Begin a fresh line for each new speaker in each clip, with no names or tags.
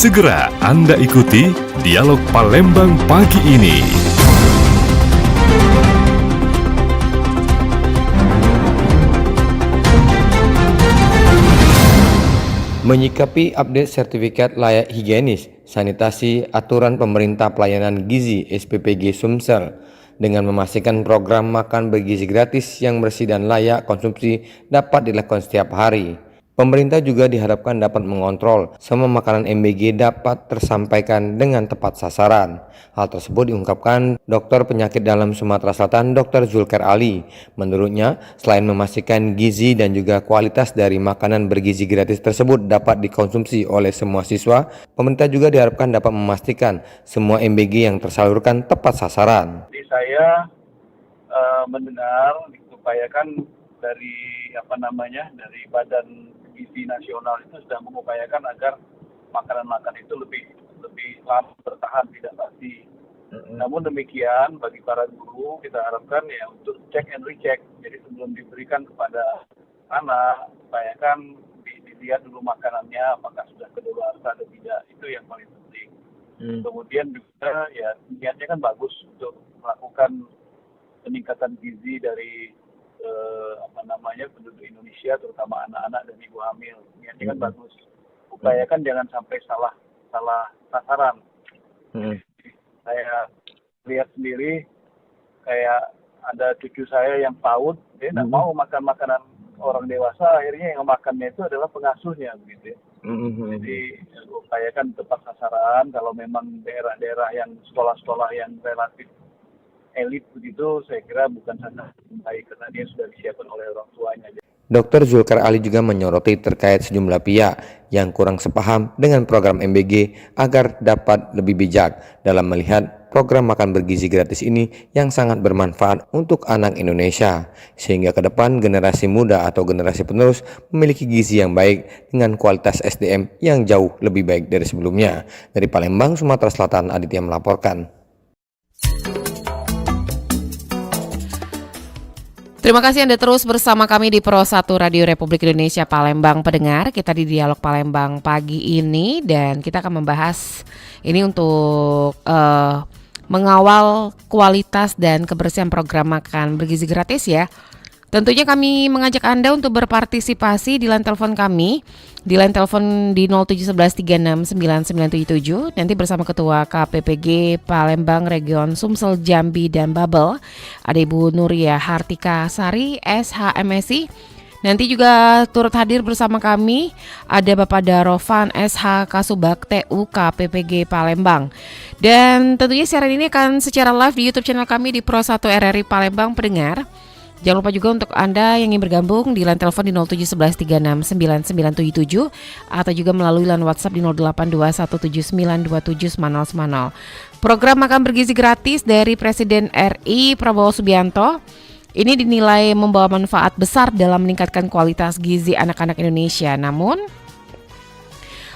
Segera Anda ikuti Dialog Palembang pagi ini.
Menyikapi update sertifikat layak higienis, sanitasi, aturan pemerintah pelayanan gizi SPPG Sumsel dengan memastikan program makan bergizi gratis yang bersih dan layak konsumsi dapat dilakukan setiap hari. Pemerintah juga diharapkan dapat mengontrol semua makanan MBG dapat tersampaikan dengan tepat sasaran. Hal tersebut diungkapkan Dokter Penyakit Dalam Sumatera Selatan Dr. Zulkar Ali. Menurutnya, selain memastikan gizi dan juga kualitas dari makanan bergizi gratis tersebut dapat dikonsumsi oleh semua siswa, pemerintah juga diharapkan dapat memastikan semua MBG yang tersalurkan tepat sasaran.
Jadi saya mendengar diupayakan dari dari Badan Gizi Nasional itu sudah mengupayakan agar makanan-makanan itu lebih lama bertahan, tidak basi. Namun demikian bagi para guru kita harapkan ya untuk check and recheck. Jadi sebelum diberikan kepada anak, upayakan dilihat dulu makanannya apakah sudah kedaluarsa atau tidak. Itu yang paling penting. Kemudian juga ya niatnya kan bagus untuk melakukan peningkatan gizi dari penduduk Indonesia, terutama anak-anak dan ibu hamil. Niatnya kan bagus. Upayakan jangan sampai salah sasaran. Saya lihat sendiri kayak ada cucu saya yang PAUD, dia tidak mau makan makanan orang dewasa, akhirnya yang makannya itu adalah pengasuhnya begitu ya. Jadi upayakan tepat sasaran. Kalau memang daerah-daerah yang sekolah-sekolah yang relatif elit begitu, saya kira bukan sangat baik karena dia sudah disiapkan oleh orang tuanya.
Dr. Zulkar Ali juga menyoroti terkait sejumlah pihak yang kurang sepaham dengan program MBG agar dapat lebih bijak dalam melihat program makan bergizi gratis ini yang sangat bermanfaat untuk anak Indonesia, sehingga ke depan generasi muda atau generasi penerus memiliki gizi yang baik dengan kualitas SDM yang jauh lebih baik dari sebelumnya. Dari Palembang, Sumatera Selatan, Aditya melaporkan.
Terima kasih Anda terus bersama kami di Pro 1 Radio Republik Indonesia Palembang pendengar. Kita di Dialog Palembang pagi ini dan kita akan membahas ini untuk mengawal kualitas dan kebersihan program makan bergizi gratis ya. Tentunya kami mengajak Anda untuk berpartisipasi di line telepon kami. Di line telepon di 0711369977 nanti bersama Ketua KPPG Palembang Region Sumsel, Jambi dan Babel ada Ibu Nuria Hartika Sari SHMSI. Nanti juga turut hadir bersama kami ada Bapak Darovan SH Kasubag TU KPPG Palembang. Dan tentunya siaran ini akan secara live di YouTube channel kami di Pro 1 RRI Palembang pendengar. Jangan lupa juga untuk Anda yang ingin bergabung di line telepon di 0711369977 atau juga melalui line WhatsApp di 0821792790. Program makan bergizi gratis dari Presiden RI Prabowo Subianto ini dinilai membawa manfaat besar dalam meningkatkan kualitas gizi anak-anak Indonesia. Namun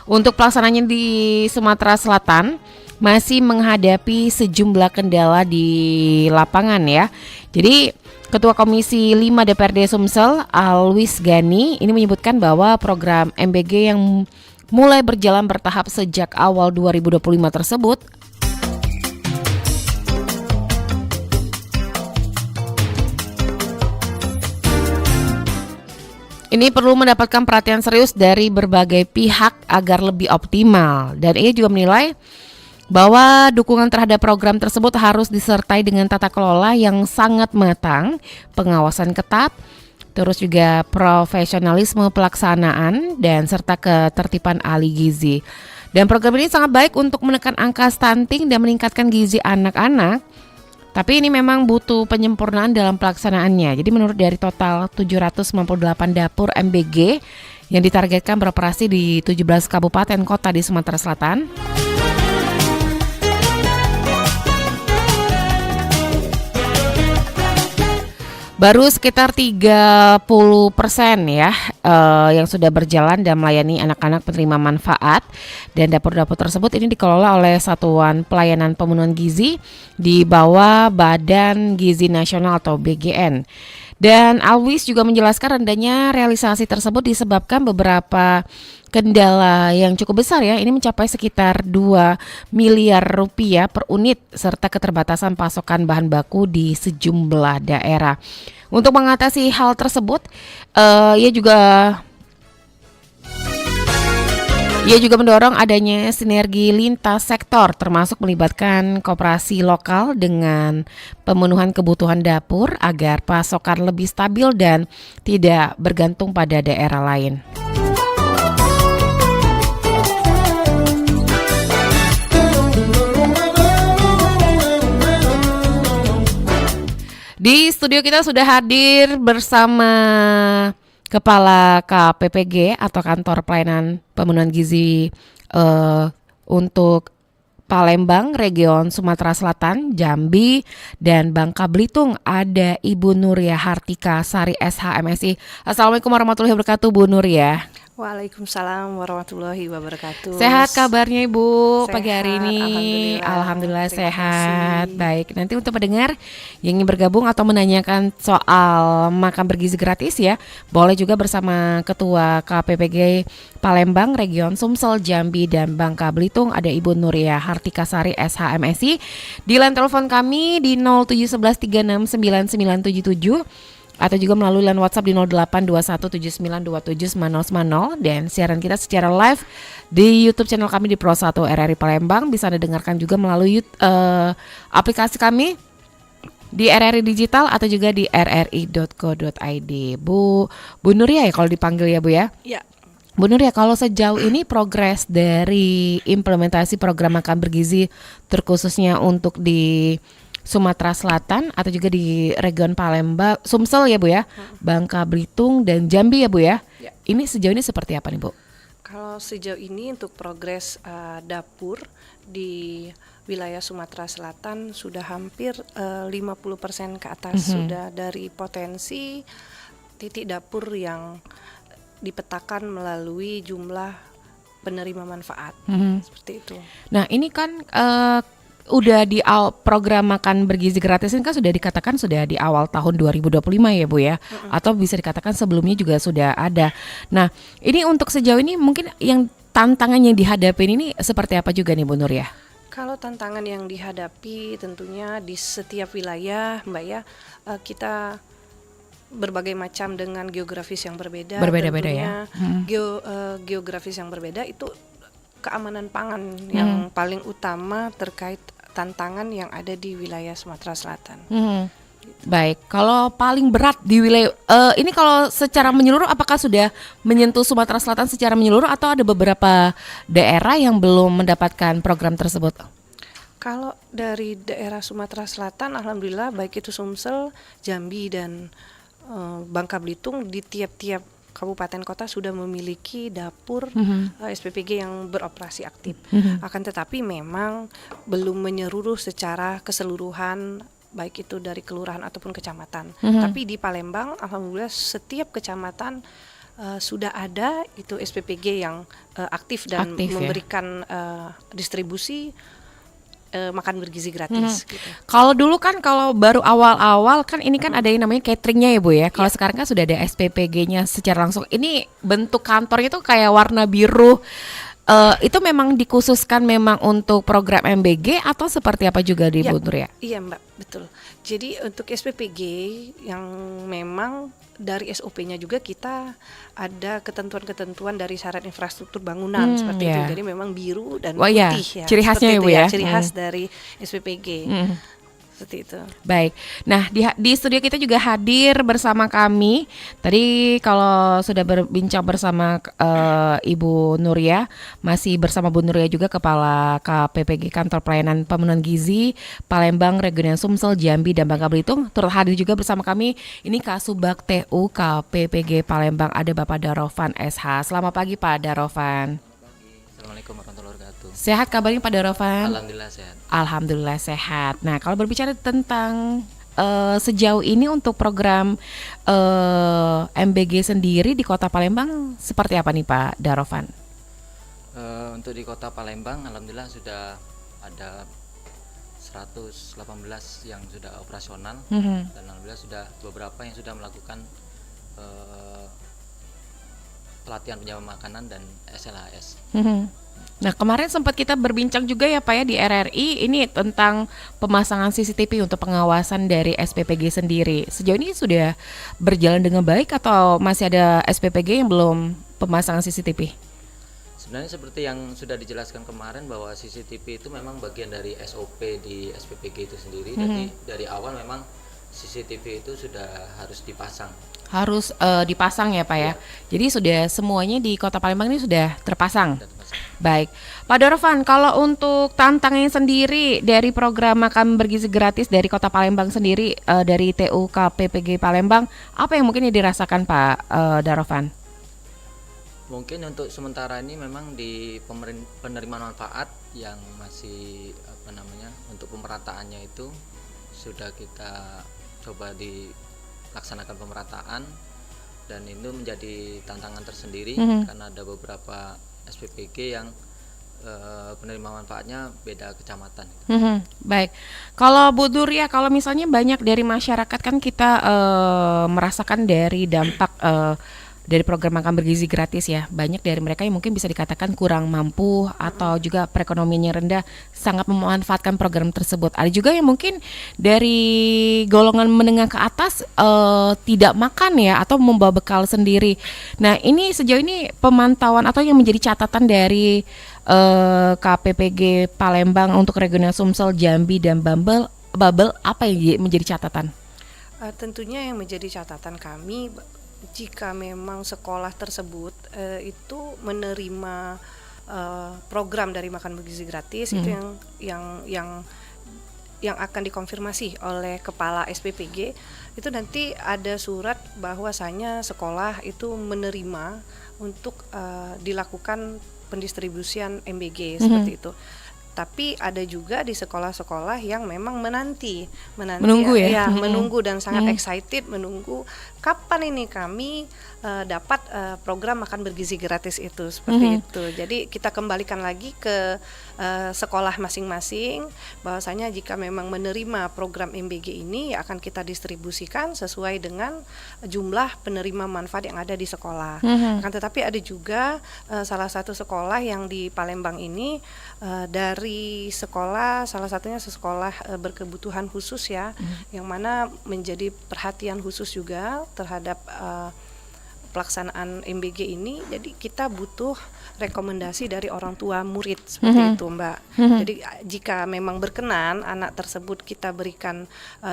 untuk pelaksananya di Sumatera Selatan masih menghadapi sejumlah kendala di lapangan ya. Jadi Ketua Komisi 5 DPRD Sumsel, Alwis Gani, ini menyebutkan bahwa program MBG yang mulai berjalan bertahap sejak awal 2025 tersebut ini perlu mendapatkan perhatian serius dari berbagai pihak agar lebih optimal. Dan ia juga menilai bahwa dukungan terhadap program tersebut harus disertai dengan tata kelola yang sangat matang, pengawasan ketat, terus juga profesionalisme pelaksanaan dan serta ketertiban ahli gizi. Dan program ini sangat baik untuk menekan angka stunting dan meningkatkan gizi anak-anak. Tapi ini memang butuh penyempurnaan dalam pelaksanaannya. Jadi menurut dari total 798 dapur MBG yang ditargetkan beroperasi di 17 kabupaten kota di Sumatera Selatan, baru sekitar 30% ya yang sudah berjalan dan melayani anak-anak penerima manfaat. Dan dapur-dapur tersebut ini dikelola oleh Satuan Pelayanan Pemenuhan Gizi di bawah Badan Gizi Nasional atau BGN. Dan Alwis juga menjelaskan rendahnya realisasi tersebut disebabkan beberapa kendala yang cukup besar ya. Ini mencapai sekitar 2 miliar rupiah per unit serta keterbatasan pasokan bahan baku di sejumlah daerah. Untuk mengatasi hal tersebut, ia juga mendorong adanya sinergi lintas sektor termasuk melibatkan koperasi lokal dengan pemenuhan kebutuhan dapur agar pasokan lebih stabil dan tidak bergantung pada daerah lain. Di studio kita sudah hadir bersama Kepala KPPG atau Kantor Pelayanan Pemenuhan Gizi untuk Palembang, Region Sumatera Selatan, Jambi, dan Bangka Belitung. Ada Ibu Nuria Hartika Sari SH MSI. Assalamualaikum warahmatullahi wabarakatuh, Bu Nuria.
Waalaikumsalam warahmatullahi wabarakatuh.
Sehat kabarnya Ibu
Sehat,
pagi hari ini? Alhamdulillah
terima
sehat.
kasih.
Baik, nanti untuk pendengar yang ingin bergabung atau menanyakan soal makan bergizi gratis ya, boleh juga bersama Ketua KPPG Palembang, Region Sumsel, Jambi, dan Bangka Belitung. Ada Ibu Nuria Hartika Sari SH MSI. Di line telepon kami di 0711369977 atau juga melalui line WhatsApp di 082179279090, dan siaran kita secara live di YouTube channel kami di Pro 1 RRI Palembang. Bisa Anda dengarkan juga melalui aplikasi kami di RRI Digital atau juga di rri.co.id. Bu Nuria ya kalau dipanggil ya Bu ya.
Ya,
Bu Nuria, kalau sejauh ini progres dari implementasi program makan bergizi terkhususnya untuk di Sumatera Selatan atau juga di region Palembang, Sumsel ya Bu ya, Bangka Belitung dan Jambi ya Bu ya.
Ya.
Ini sejauh ini seperti apa nih Bu?
kalau sejauh ini untuk progres dapur di wilayah Sumatera Selatan sudah hampir 50% ke atas sudah dari potensi titik dapur yang dipetakan melalui jumlah penerima manfaat seperti itu.
Nah ini kan udah di program makan bergizi gratis ini kan sudah dikatakan sudah di awal tahun 2025 ya Bu ya, atau bisa dikatakan sebelumnya juga sudah ada. Nah ini untuk sejauh ini mungkin yang tantangan yang dihadapi ini seperti apa juga nih Bu Nur ya?
Kalau tantangan yang dihadapi tentunya di setiap wilayah Mbak ya, kita berbagai macam dengan geografis yang berbeda.
Berbeda-beda
tentunya geografis yang berbeda itu keamanan pangan yang paling utama terkait tantangan yang ada di wilayah Sumatera Selatan.
Baik, kalau paling berat di wilayah ini kalau secara menyeluruh apakah sudah menyentuh Sumatera Selatan secara menyeluruh atau ada beberapa daerah yang belum mendapatkan program tersebut?
Kalau dari daerah Sumatera Selatan, alhamdulillah baik itu Sumsel, Jambi dan Bangka Belitung di tiap-tiap kabupaten kota sudah memiliki dapur SPPG yang beroperasi aktif. Akan tetapi memang belum menyeluruh secara keseluruhan baik itu dari kelurahan ataupun kecamatan. Tapi di Palembang alhamdulillah setiap kecamatan sudah ada itu SPPG yang aktif dan memberikan distribusi makan bergizi gratis gitu.
Kalau dulu kan kalau baru awal-awal kan ini kan ada yang namanya cateringnya ya Bu ya. Kalau sekarang kan sudah ada SPPG-nya secara langsung. Ini bentuk kantornya tuh kayak warna biru. Itu memang dikhususkan memang untuk program MBG atau seperti apa juga di Bu Nur ya?
Iya Mbak, betul. Jadi untuk SPPG yang memang dari SOP-nya juga kita ada ketentuan-ketentuan dari syarat infrastruktur bangunan seperti itu. Jadi memang biru dan putih ya.
Ciri khasnya ya Bu ya.
Ciri khas dari SPPG. Seperti itu.
Baik. Nah, di studio kita juga hadir bersama kami. Tadi kalau sudah berbincang bersama Ibu Nuria, masih bersama Bu Nuria juga Kepala KPPG Kantor Pelayanan Pemenuhan Gizi Palembang, Region Sumsel, Jambi, dan Bangka Belitung. Turut hadir juga bersama kami ini Kasubag TU KPPG Palembang, ada Bapak Darovan SH. Selamat pagi Pak Darovan.
Assalamualaikum warahmatullahi wabarakatuh.
Sehat kabarnya Pak Darovan?
Alhamdulillah sehat.
Alhamdulillah sehat. Nah, kalau berbicara tentang sejauh ini untuk program MBG sendiri di Kota Palembang seperti apa nih Pak Darovan?
Untuk di Kota Palembang, alhamdulillah sudah ada 118 yang sudah operasional, dan alhamdulillah sudah beberapa yang sudah melakukan pelatihan penjaga makanan dan SLHS.
Nah, kemarin sempat kita berbincang juga ya Pak ya di RRI ini tentang pemasangan CCTV untuk pengawasan dari SPPG sendiri. Sejauh ini sudah berjalan dengan baik atau masih ada SPPG yang belum pemasangan CCTV?
Sebenarnya seperti yang sudah dijelaskan kemarin bahwa CCTV itu memang bagian dari SOP di SPPG itu sendiri. Jadi dari awal memang CCTV itu sudah harus dipasang.
Harus dipasang ya Pak ya. Jadi sudah semuanya di Kota Palembang ini sudah terpasang. Baik, Pak Dorvan, kalau untuk tantangan sendiri dari program makan bergizi gratis dari Kota Palembang sendiri dari TUKPPG Palembang, apa yang mungkin dirasakan Pak Dorvan?
Mungkin untuk sementara ini memang di penerimaan manfaat yang masih untuk pemerataannya itu sudah kita coba dilaksanakan pemerataan, dan itu menjadi tantangan tersendiri karena ada beberapa SPPG yang penerima manfaatnya beda kecamatan.
Baik, kalau Bu Duria, kalau misalnya banyak dari masyarakat kan kita merasakan dari dampak dari program makan bergizi gratis ya, banyak dari mereka yang mungkin bisa dikatakan kurang mampu atau juga perekonomiannya rendah sangat memanfaatkan program tersebut. Ada juga yang mungkin dari golongan menengah ke atas tidak makan ya atau membawa bekal sendiri. Nah, ini sejauh ini pemantauan atau yang menjadi catatan dari KPPG Palembang untuk regional Sumsel, Jambi dan Babel apa yang menjadi catatan?
Tentunya yang menjadi catatan kami, jika memang sekolah tersebut itu menerima program dari makan bergizi gratis, itu yang akan dikonfirmasi oleh kepala SPPG, itu nanti ada surat bahwasanya sekolah itu menerima untuk dilakukan pendistribusian MBG seperti itu. Tapi ada juga di sekolah-sekolah yang memang menunggu ya, menunggu dan sangat excited menunggu kapan ini kami dapat program makan bergizi gratis itu seperti itu. Jadi kita kembalikan lagi ke sekolah masing-masing bahwasanya jika memang menerima program MBG ini ya akan kita distribusikan sesuai dengan jumlah penerima manfaat yang ada di sekolah. Akan tetapi ada juga salah satu sekolah yang di Palembang ini dari sekolah, salah satunya sekolah berkebutuhan khusus ya, yang mana menjadi perhatian khusus juga terhadap pelaksanaan MBG ini. Jadi kita butuh rekomendasi dari orang tua murid seperti itu Mbak. Jadi jika memang berkenan anak tersebut kita berikan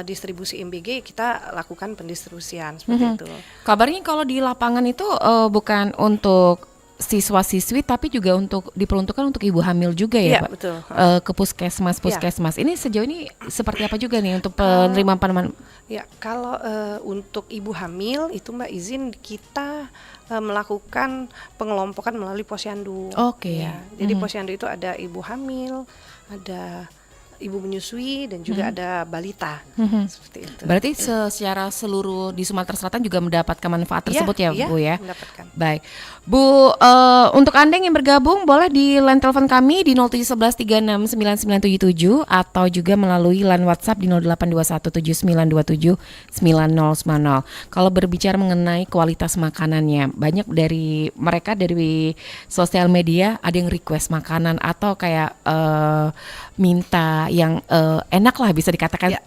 distribusi MBG, kita lakukan pendistribusian seperti itu.
Kabarnya kalau di lapangan itu bukan untuk siswa-siswi tapi juga untuk diperuntukkan untuk ibu hamil juga ya, Pak?
Betul.
Ke puskesmas. Ini sejauh ini seperti apa juga nih untuk penerimaan peneman?
Ya, kalau untuk ibu hamil itu Mbak izin kita melakukan pengelompokan melalui posyandu.
Oke.
Ya, jadi posyandu itu ada ibu hamil, ada ibu menyusui dan juga ada balita seperti itu.
Berarti secara seluruh di Sumatera Selatan juga mendapatkan manfaat tersebut ya Bu ya?
Mendapatkan.
Baik Bu, untuk Anda yang bergabung boleh di line telepon kami di 0711369977 atau juga melalui line WhatsApp di 082179279090. Kalau berbicara mengenai kualitas makanannya, banyak dari mereka dari sosial media ada yang request makanan atau kayak minta yang enak lah bisa dikatakan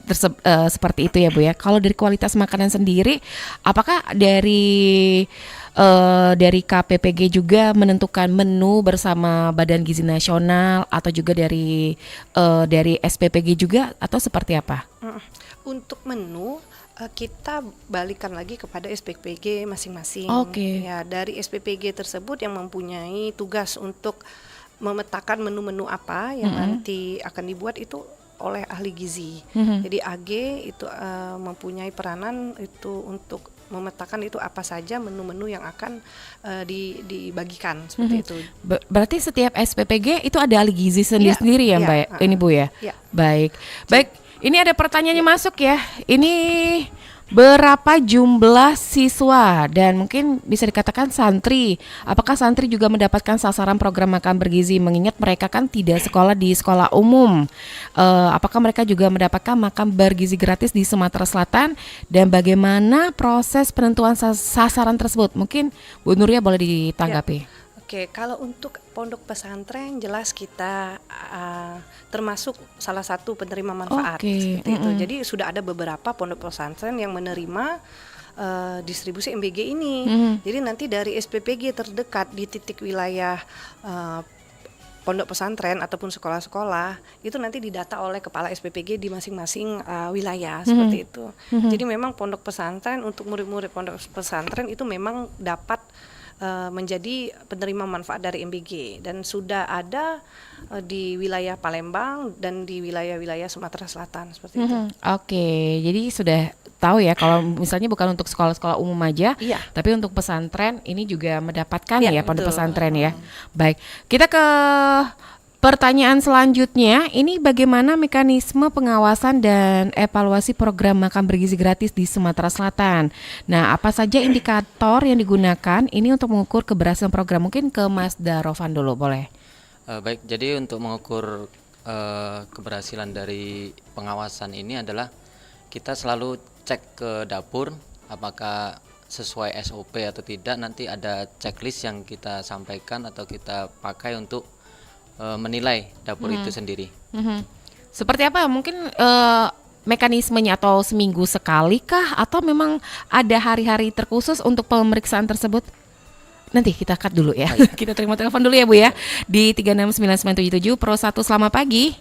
seperti itu ya Bu ya. Kalau dari kualitas makanan sendiri, apakah dari KPPG juga menentukan menu bersama Badan Gizi Nasional atau juga dari SPPG juga atau seperti apa?
Untuk menu kita balikan lagi kepada SPPG masing-masing.
Oke.
Ya, dari SPPG tersebut yang mempunyai tugas untuk memetakan menu-menu apa yang nanti akan dibuat itu oleh ahli gizi. Jadi AG itu mempunyai peranan itu untuk memetakan itu apa saja menu-menu yang akan dibagikan seperti itu.
Berarti setiap SPPG itu ada ahli gizi sendiri-sendiri ya Mbak? Ini Bu ya?
Ya.
Baik. Ini ada pertanyaannya masuk ya. Ini Berapa jumlah siswa dan mungkin bisa dikatakan santri? Apakah santri juga mendapatkan sasaran program makan bergizi? Mengingat mereka kan tidak sekolah di sekolah umum. Apakah mereka juga mendapatkan makan bergizi gratis di Sumatera Selatan? Dan bagaimana proses penentuan sasaran tersebut? Mungkin Bu Nuria boleh ditanggapi.
Oke, kalau untuk pondok pesantren jelas kita termasuk salah satu penerima manfaat seperti itu. Jadi sudah ada beberapa pondok pesantren yang menerima distribusi MBG ini. Jadi nanti dari SPPG terdekat di titik wilayah pondok pesantren ataupun sekolah-sekolah itu nanti didata oleh kepala SPPG di masing-masing wilayah seperti itu. Jadi memang pondok pesantren untuk murid-murid pondok pesantren itu memang dapat menjadi penerima manfaat dari MBG dan sudah ada di wilayah Palembang dan di wilayah-wilayah Sumatera Selatan seperti itu.
Oke, jadi sudah tahu ya kalau misalnya bukan untuk sekolah-sekolah umum aja, tapi untuk pesantren ini juga mendapatkan ya pondok pesantren ya. Baik, kita ke pertanyaan selanjutnya, ini bagaimana mekanisme pengawasan dan evaluasi program makan bergizi gratis di Sumatera Selatan? Nah, apa saja indikator yang digunakan ini untuk mengukur keberhasilan program? Mungkin ke Mas Darovan dulu, boleh?
Baik, jadi untuk mengukur keberhasilan dari pengawasan ini adalah kita selalu cek ke dapur apakah sesuai SOP atau tidak. Nanti ada checklist yang kita sampaikan atau kita pakai untuk menilai dapur itu sendiri.
Seperti apa? Mungkin mekanismenya atau seminggu sekali kah? Atau memang ada hari-hari terkhusus untuk pemeriksaan tersebut? Nanti kita cut dulu ya. Kita terima telepon dulu ya Bu ya. Di 369977 Pro 1, selamat pagi.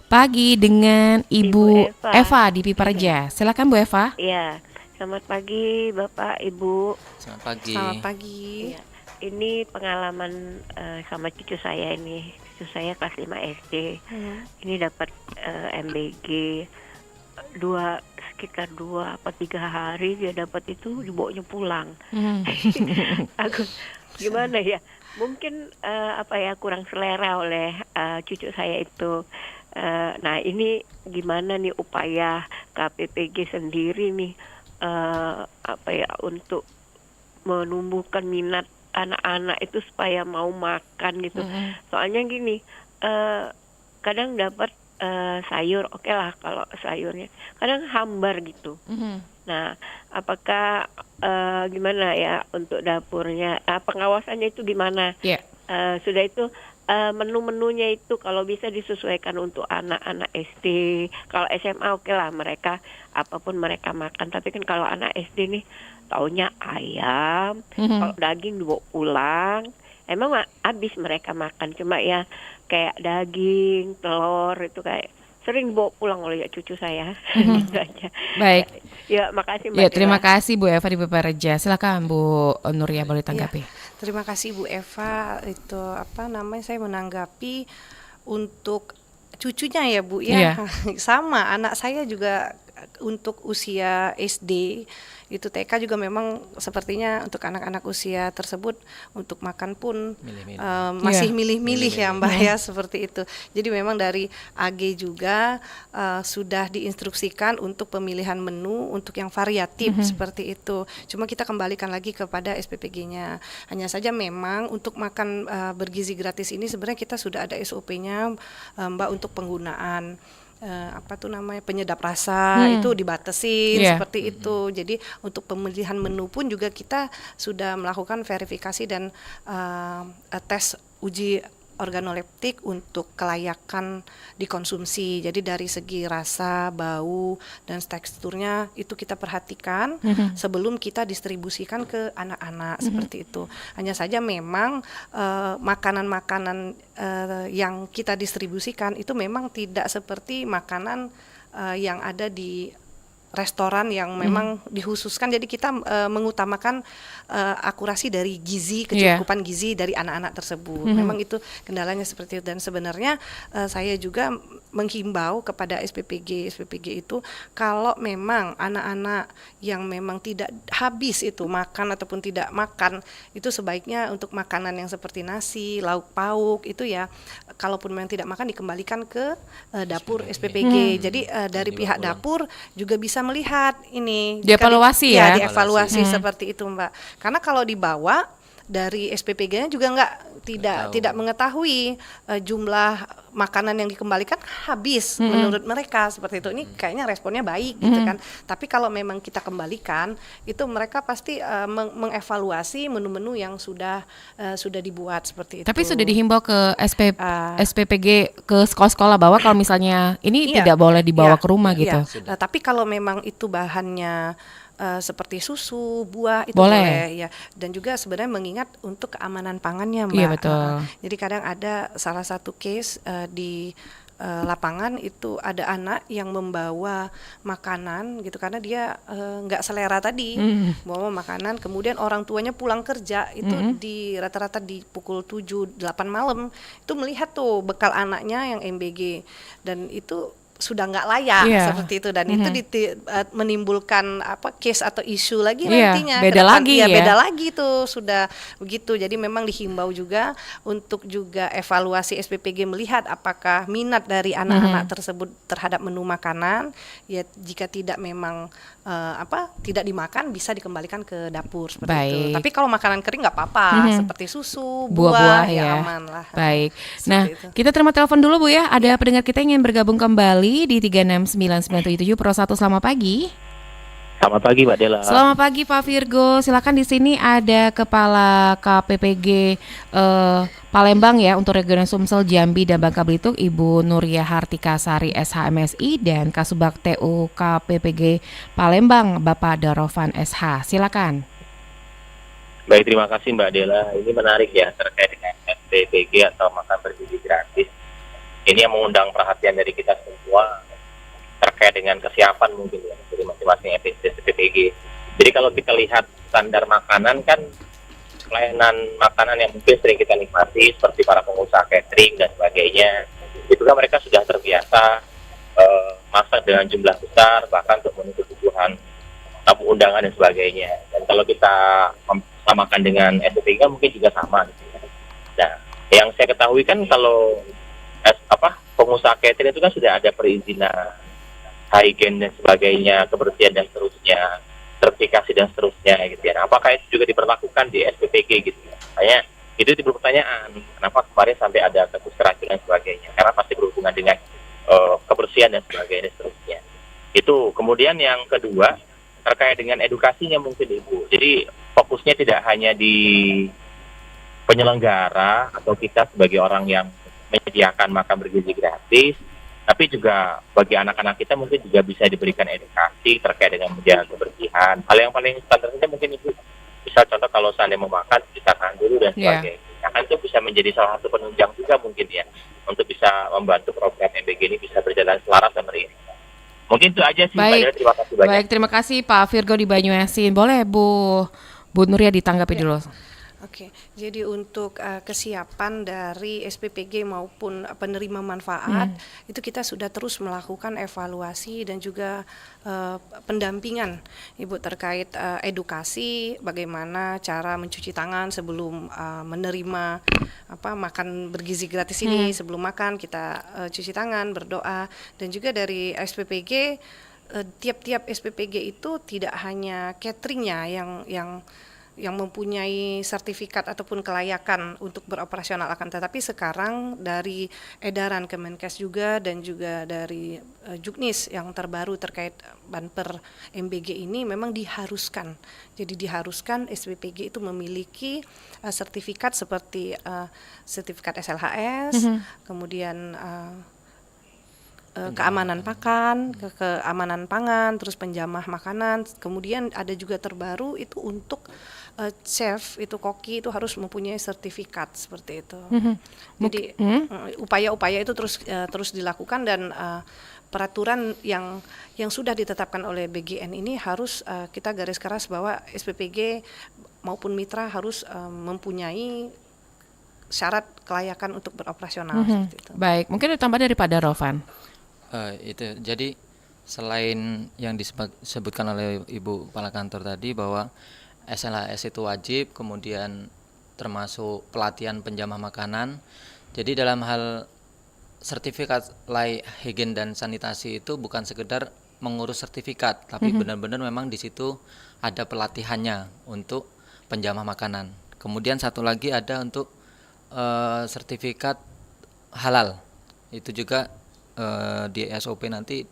Pagi dengan Ibu Eva di Piparja. Silakan Bu Eva.
Iya, selamat pagi Bapak Ibu.
Selamat pagi.
Selamat pagi.
Iya. Ini pengalaman sama cucu saya ini. Cucu saya kelas 5 SD. Ini dapat MBG sekitar 2 atau 3 hari dia dapat itu, dibawanya pulang. Aku gimana ya? Mungkin kurang selera oleh cucu saya itu. Nah, ini gimana nih upaya KPPG sendiri nih untuk menumbuhkan minat anak-anak itu supaya mau makan gitu. Soalnya gini, kadang dapat sayur, oke lah kalau sayurnya, kadang hambar gitu. Nah, apakah gimana ya untuk dapurnya? Pengawasannya itu gimana? Sudah itu menu-menunya itu kalau bisa disesuaikan untuk anak-anak SD. Kalau SMA oke lah, mereka apapun mereka makan. Tapi kan kalau anak SD nih taunya ayam, kalau daging dibawa pulang. Emang habis mereka makan, cuma ya kayak daging, telur itu kayak sering dibawa pulang oleh cucu saya. Gitu aja.
Baik.
Ya, makasih Mbak.
Ya, terima kasih Bu Eva di Piparja. Silakan Bu Nuria boleh tanggapi.
Terima kasih Bu Eva. Itu saya menanggapi untuk cucunya ya Bu ya. Sama, anak saya juga untuk usia SD itu TK juga memang sepertinya untuk anak-anak usia tersebut untuk makan pun masih milih-milih ya Mbak ya, seperti itu. Jadi memang dari AG juga sudah diinstruksikan untuk pemilihan menu untuk yang variatif seperti itu. Cuma kita kembalikan lagi kepada SPPG-nya. Hanya saja memang untuk makan bergizi gratis ini sebenarnya kita sudah ada SOP-nya Mbak untuk penggunaan penyedap rasa itu dibatasin seperti itu. Jadi untuk pemilihan menu pun juga kita sudah melakukan verifikasi dan tes uji organoleptik untuk kelayakan dikonsumsi. Jadi dari segi rasa, bau, dan teksturnya itu kita perhatikan sebelum kita distribusikan ke anak-anak seperti itu. Hanya saja memang makanan-makanan yang kita distribusikan itu memang tidak seperti makanan yang ada di restoran yang memang dikhususkan. Jadi kita mengutamakan akurasi dari gizi, kecukupan gizi dari anak-anak tersebut. Memang itu kendalanya seperti itu. Dan sebenarnya saya juga menghimbau kepada SPPG itu kalau memang anak-anak yang memang tidak habis itu makan ataupun tidak makan, itu sebaiknya untuk makanan yang seperti nasi, lauk pauk itu ya, kalaupun memang tidak makan dikembalikan ke dapur SPPG. Jadi dari pihak dapur juga bisa melihat ini
Dievaluasi ya?
dievaluasi seperti itu Mbak. Karena kalau dibawa dari SPPG-nya juga tidak mengetahui jumlah makanan yang dikembalikan habis menurut mereka seperti itu. Ini kayaknya responnya baik gitu kan. Tapi kalau memang kita kembalikan, itu mereka pasti mengevaluasi menu-menu yang sudah dibuat seperti itu.
Tapi sudah dihimbau ke SPPG ke sekolah-sekolah bahwa kalau misalnya ini tidak boleh dibawa ke rumah gitu.
Nah, tapi kalau memang itu bahannya seperti susu, buah itu
boleh
ya. Dan juga sebenarnya mengingat untuk keamanan pangannya Mbak.
Iya betul.
Jadi kadang ada salah satu case di lapangan itu ada anak yang membawa makanan gitu karena dia nggak selera tadi bawa makanan, kemudian orang tuanya pulang kerja itu di rata-rata di pukul 7-8 malam itu melihat tuh bekal anaknya yang MBG dan itu sudah nggak layak seperti itu dan itu menimbulkan case atau isu lagi nantinya
beda lagi
beda lagi tuh sudah begitu. Jadi memang dihimbau juga untuk juga evaluasi SPPG melihat apakah minat dari anak-anak tersebut terhadap menu makanan, ya jika tidak memang tidak dimakan bisa dikembalikan ke dapur seperti itu. Tapi kalau makanan kering nggak apa-apa seperti susu, buah ya aman lah.
Baik. Nah, kita terima telepon dulu Bu ya. Ada pendengar kita yang ingin bergabung kembali di 3699777 Pro 1. Selamat pagi.
Selamat pagi Mbak Dela.
Selamat pagi Pak Virgo. Silakan, di sini ada Kepala KPPG Palembang ya untuk Regional Sumsel, Jambi dan Bangka Belitung, Ibu Nuria Hartika Sari SHMSI, dan Kasubag TU KPPG Palembang Bapak Darovan SH. Silakan.
Baik, terima kasih Mbak Dela. Ini menarik ya terkait dengan SPPG atau makan bergizi gratis. Ini yang mengundang perhatian dari kita semua terkait dengan kesiapan mungkin ya dari masing-masing SPPG. Jadi kalau kita lihat standar makanan kan pelayanan makanan yang mungkin sering kita nikmati seperti para pengusaha catering dan sebagainya, itu kan mereka sudah terbiasa masak dengan jumlah besar bahkan untuk memenuhi kebutuhan tamu undangan dan sebagainya. Dan kalau kita samakan dengan SPPG mungkin juga sama gitu ya. Nah, yang saya ketahui kan kalau pengusaha catering itu kan sudah ada perizinan hygiene dan sebagainya, kebersihan dan seterusnya, sertifikasi dan seterusnya gitu ya. Nah, apakah itu juga diberlakukan di SPPG gitu ya? Makanya itu timbul pertanyaan, kenapa kemarin sampai ada kasus keracunan dan sebagainya? Karena pasti berhubungan dengan kebersihan dan sebagainya dan seterusnya. Itu. Kemudian yang kedua terkait dengan edukasinya mungkin Ibu. Jadi fokusnya tidak hanya di penyelenggara atau kita sebagai orang yang menyediakan makan bergizi gratis, tapi juga bagi anak-anak kita mungkin juga bisa diberikan edukasi terkait dengan menjaga kebersihan. Hal yang paling standar saja mungkin Ibu bisa contoh kalau seandainya mau makan, bisa tahan dulu dan sebagainya. Nah, itu bisa menjadi salah satu penunjang juga mungkin ya, untuk bisa membantu program MBG ini bisa berjalan selaras dan meriah. Mungkin itu aja sih.
Baik.
Terima kasih banyak.
Baik, terima kasih Pak Virgo di Banyuasin. Boleh Bu Nuria ditanggapi dulu.
Oke, jadi untuk kesiapan dari SPPG maupun penerima manfaat itu kita sudah terus melakukan evaluasi dan juga pendampingan Ibu terkait edukasi bagaimana cara mencuci tangan sebelum menerima makan bergizi gratis ini. Sebelum makan kita cuci tangan, berdoa, dan juga dari SPPG tiap-tiap SPPG itu tidak hanya cateringnya yang mempunyai sertifikat ataupun kelayakan untuk beroperasional, akan tetapi sekarang dari edaran Kemenkes juga dan juga dari Juknis yang terbaru terkait Banper MBG ini memang diharuskan. Jadi diharuskan SPPG itu memiliki sertifikat seperti sertifikat SLHS, kemudian keamanan pakan, keamanan pangan, terus penjamah makanan. Kemudian ada juga terbaru itu untuk chef, itu koki itu harus mempunyai sertifikat seperti itu. Jadi upaya-upaya itu terus dilakukan dan peraturan yang sudah ditetapkan oleh BGN ini harus kita garis keras bahwa SPPG maupun mitra harus mempunyai syarat kelayakan untuk beroperasional seperti itu.
Baik, mungkin ditambah dari Pak Darovan.
Itu jadi selain yang disebutkan oleh Ibu Kepala Kantor tadi bahwa SLHS itu wajib, kemudian termasuk pelatihan penjamah makanan. Jadi dalam hal sertifikat layak higien dan sanitasi itu bukan sekedar mengurus sertifikat, tapi benar-benar memang di situ ada pelatihannya untuk penjamah makanan. Kemudian satu lagi ada untuk sertifikat halal. Itu juga di SOP nanti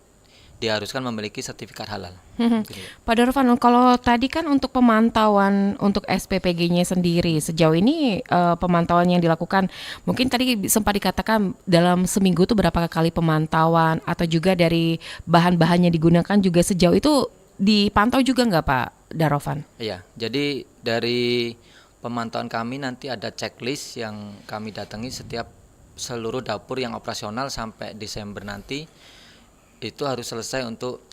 diharuskan memiliki sertifikat halal. Gitu.
Pak Darovan, kalau tadi kan untuk pemantauan untuk SPPG-nya sendiri, sejauh ini pemantauan yang dilakukan, mungkin tadi sempat dikatakan dalam seminggu itu berapa kali pemantauan, atau juga dari bahan-bahan yang digunakan juga sejauh itu dipantau juga nggak Pak Darovan?
Iya, jadi dari pemantauan kami nanti ada checklist yang kami datangi setiap seluruh dapur yang operasional sampai Desember nanti. Itu harus selesai untuk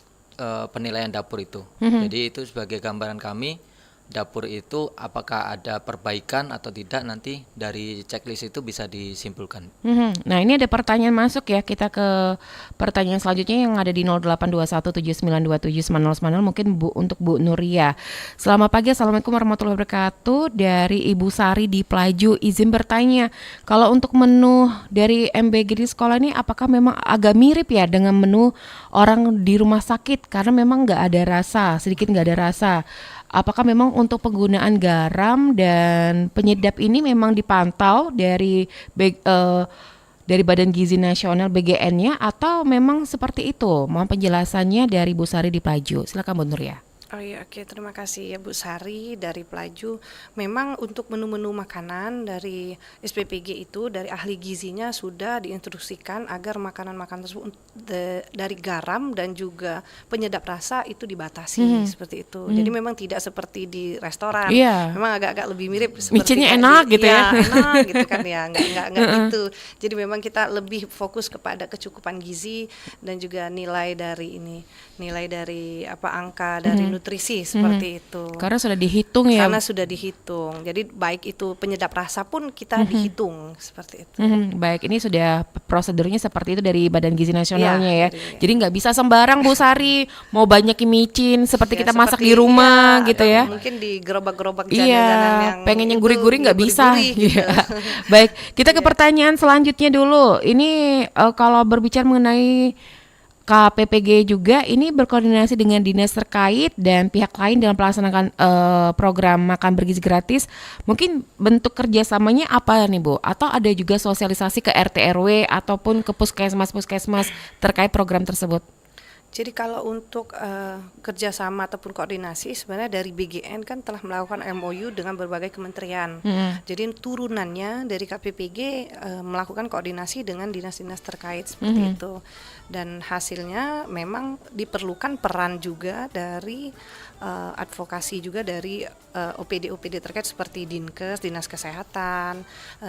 penilaian dapur itu. Jadi itu sebagai gambaran kami, dapur itu apakah ada perbaikan atau tidak, nanti dari checklist itu bisa disimpulkan.
Nah, ini ada pertanyaan masuk ya, kita ke pertanyaan selanjutnya yang ada di 082179279090, mungkin untuk Bu Nuria. Selamat pagi, Assalamualaikum warahmatullahi wabarakatuh. Dari Ibu Sari di Pelaju, izin bertanya, kalau untuk menu dari MBG di sekolah ini apakah memang agak mirip ya dengan menu orang di rumah sakit, karena memang nggak ada rasa, sedikit nggak ada rasa. Apakah memang untuk penggunaan garam dan penyedap ini memang dipantau dari Badan Gizi Nasional BGN-nya, atau memang seperti itu? Mohon penjelasannya dari Bu Sari di Pelaju. Silakan Bu Nuria.
Oh iya, oke, terima kasih ya Bu Sari dari Pelaju. Memang untuk menu-menu makanan dari SPPG itu dari ahli gizinya sudah diinstruksikan agar makanan-makanan tersebut dari garam dan juga penyedap rasa itu dibatasi seperti itu. Jadi memang tidak seperti di restoran. Memang agak-agak lebih mirip seperti
micinnya enak gitu ya.
Enak gitu kan ya, enggak gitu. Jadi memang kita lebih fokus kepada kecukupan gizi dan juga nilai dari angka dari nutrisi seperti itu.
Karena sudah dihitung ya.
Karena sudah dihitung. Jadi baik itu penyedap rasa pun kita dihitung seperti itu.
Baik, ini sudah prosedurnya seperti itu dari Badan Gizi Nasionalnya ya. Jadi nggak bisa sembarang Bu Sari mau banyakin micin seperti kita masak di rumah gitu ya.
Mungkin di gerobak-gerobak
jajanan yang pengen yang gurih-gurih nggak bisa.
Gitu.
Baik, kita ke pertanyaan selanjutnya dulu. Ini kalau berbicara mengenai KPPG juga, ini berkoordinasi dengan dinas terkait dan pihak lain dalam pelaksanaan program makan bergizi gratis. Mungkin bentuk kerjasamanya apa nih Bu? Atau ada juga sosialisasi ke RT RW ataupun ke puskesmas terkait program tersebut?
Jadi kalau untuk kerjasama ataupun koordinasi sebenarnya dari BGN kan telah melakukan MOU dengan berbagai kementerian. Jadi turunannya dari KPPG melakukan koordinasi dengan dinas-dinas terkait seperti itu. Dan hasilnya memang diperlukan peran juga dari advokasi juga dari OPD terkait seperti Dinkes, Dinas Kesehatan,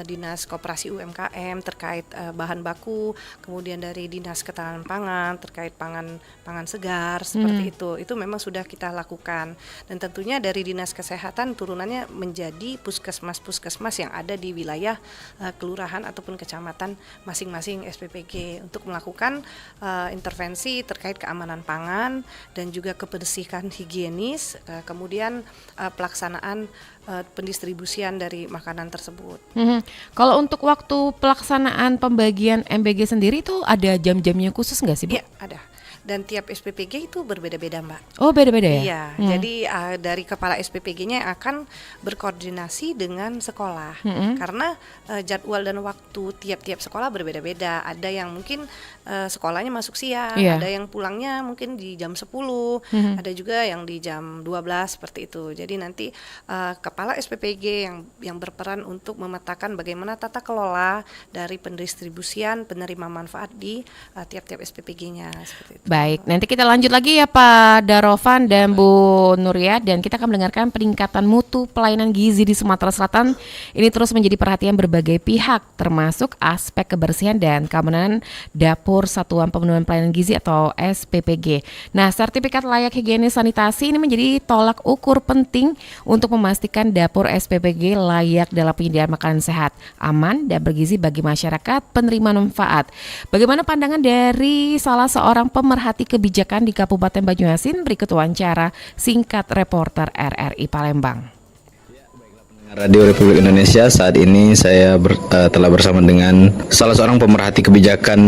Dinas Koperasi UMKM terkait bahan baku, kemudian dari Dinas Ketahanan Pangan terkait pangan segar seperti itu. Itu memang sudah kita lakukan. Dan tentunya dari Dinas Kesehatan turunannya menjadi puskesmas yang ada di wilayah kelurahan ataupun kecamatan masing-masing SPPG untuk melakukan intervensi terkait keamanan pangan dan juga kebersihan higienis, kemudian pelaksanaan pendistribusian dari makanan tersebut.
Kalau untuk waktu pelaksanaan pembagian MBG sendiri itu ada jam-jamnya khusus nggak sih Bu?
Iya, ada. Dan tiap SPPG itu berbeda-beda Mbak.
Oh beda-beda ya?
Iya, jadi dari kepala SPPG-nya akan berkoordinasi dengan sekolah. Karena jadwal dan waktu tiap-tiap sekolah berbeda-beda. Ada yang mungkin sekolahnya masuk siang, ada yang pulangnya mungkin di jam 10, ada juga yang di jam 12 seperti itu. Jadi nanti kepala SPPG yang berperan untuk memetakan bagaimana tata kelola dari pendistribusian penerima manfaat di tiap-tiap SPPG-nya seperti itu.
Baik, nanti kita lanjut lagi ya Pak Darovan dan Bu Nuria, dan kita akan mendengarkan peningkatan mutu pelayanan gizi di Sumatera Selatan. Ini terus menjadi perhatian berbagai pihak, termasuk aspek kebersihan dan keamanan dapur Satuan Pemenuhan Pelayanan Gizi atau SPPG. Nah, sertifikat layak higienis sanitasi ini menjadi tolak ukur penting untuk memastikan dapur SPPG layak dalam penyediaan makanan sehat, aman, dan bergizi bagi masyarakat penerima manfaat. Bagaimana pandangan dari salah seorang pemerhati kebijakan di Kabupaten Banyuasin? Berikut wawancara singkat reporter RRI Palembang.
Radio Republik Indonesia, saat ini saya telah bersama dengan salah seorang pemerhati kebijakan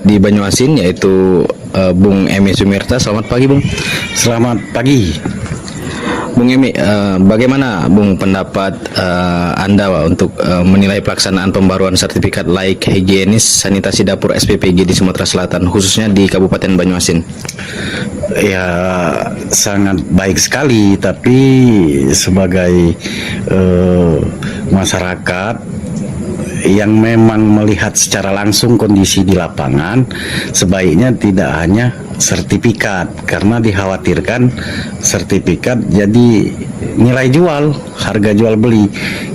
di Banyuasin, yaitu Bung Emi Sumirta. Selamat pagi, Bung.
Selamat pagi.
Bung Emi, bagaimana Bung pendapat Anda untuk menilai pelaksanaan pembaruan sertifikat layak higienis sanitasi dapur SPPG di Sumatera Selatan, khususnya di Kabupaten Banyuasin?
Ya, sangat baik sekali, tapi sebagai masyarakat yang memang melihat secara langsung kondisi di lapangan, sebaiknya tidak hanya sertifikat, karena dikhawatirkan sertifikat jadi nilai jual, harga jual beli.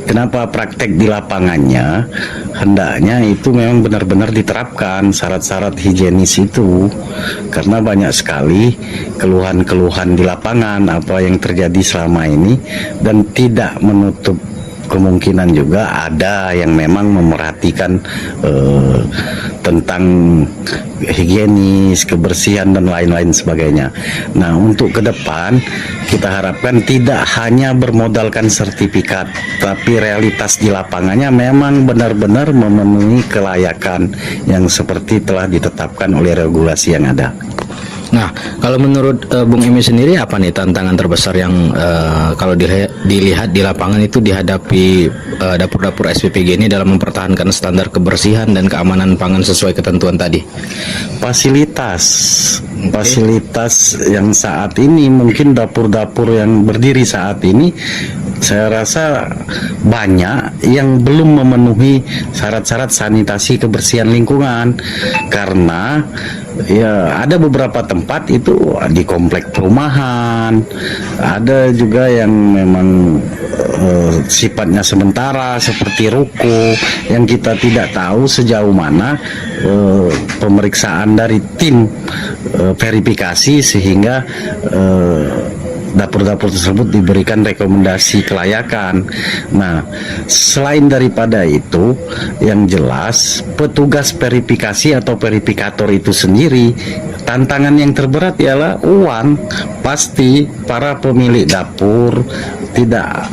Kenapa praktek di lapangannya hendaknya itu memang benar-benar diterapkan syarat-syarat higienis itu, karena banyak sekali keluhan-keluhan di lapangan apa yang terjadi selama ini, dan tidak menutup kemungkinan juga ada yang memang memerhatikan tentang higienis, kebersihan dan lain-lain sebagainya. Nah, untuk ke depan kita harapkan tidak hanya bermodalkan sertifikat, tapi realitas di lapangannya memang benar-benar memenuhi kelayakan yang seperti telah ditetapkan oleh regulasi yang ada.
Nah, kalau menurut Bung Emi sendiri, apa nih tantangan terbesar yang kalau dilihat di lapangan itu dihadapi dapur-dapur SPPG ini dalam mempertahankan standar kebersihan dan keamanan pangan sesuai ketentuan tadi?
Fasilitas yang saat ini, mungkin dapur-dapur yang berdiri saat ini, saya rasa banyak yang belum memenuhi syarat-syarat sanitasi kebersihan lingkungan, karena ya ada beberapa tempat itu di komplek perumahan, ada juga yang memang sifatnya sementara seperti ruko, yang kita tidak tahu sejauh mana pemeriksaan dari tim verifikasi sehingga dapur-dapur tersebut diberikan rekomendasi kelayakan. Nah, selain daripada itu, yang jelas petugas verifikasi atau verifikator itu sendiri, tantangan yang terberat ialah uang. Pasti para pemilik dapur tidak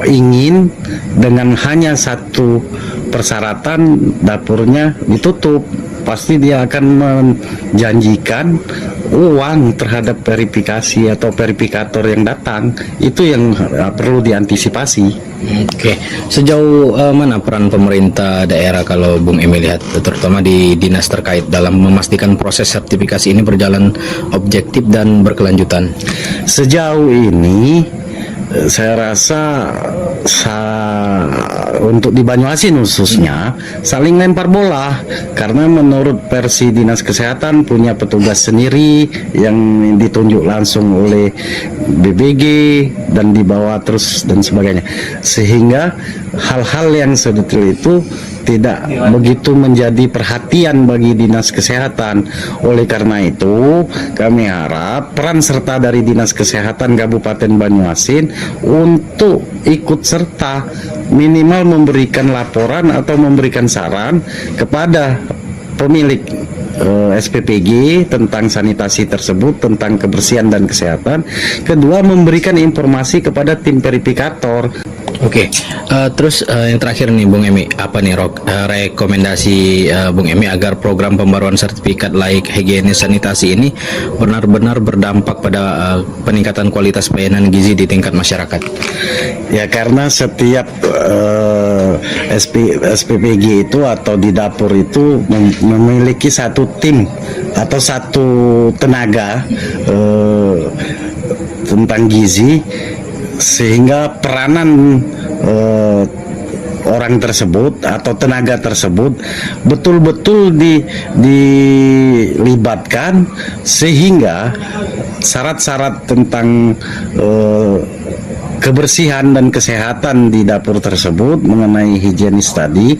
ingin dengan hanya satu persyaratan dapurnya ditutup. Pasti dia akan menjanjikan uang terhadap verifikasi atau verifikator yang datang. Itu yang perlu diantisipasi.
Oke, sejauh mana peran pemerintah daerah kalau Bung Emi lihat, terutama di dinas terkait dalam memastikan proses sertifikasi ini berjalan objektif dan berkelanjutan?
Sejauh ini saya rasa untuk di Banyuasin khususnya saling lempar bola, karena menurut versi Dinas Kesehatan punya petugas sendiri yang ditunjuk langsung oleh BBG dan dibawa terus dan sebagainya, sehingga hal-hal yang sedetail itu tidak begitu menjadi perhatian bagi Dinas Kesehatan. Oleh karena itu, kami harap peran serta dari Dinas Kesehatan Kabupaten Banyuasin untuk ikut serta, minimal memberikan laporan atau memberikan saran kepada pemilik SPPG tentang sanitasi tersebut, tentang kebersihan dan kesehatan. Kedua, memberikan informasi kepada tim verifikator.
Oke, terus yang terakhir nih Bung Emi, apa nih rekomendasi Bung Emi agar program pembaruan sertifikat layak higienis sanitasi ini benar-benar berdampak pada peningkatan kualitas pelayanan gizi di tingkat masyarakat?
Ya, karena setiap SPPG itu atau di dapur itu memiliki satu tim atau satu tenaga tentang gizi, sehingga peranan orang tersebut atau tenaga tersebut betul-betul dilibatkan sehingga syarat-syarat tentang kebersihan dan kesehatan di dapur tersebut mengenai higienis tadi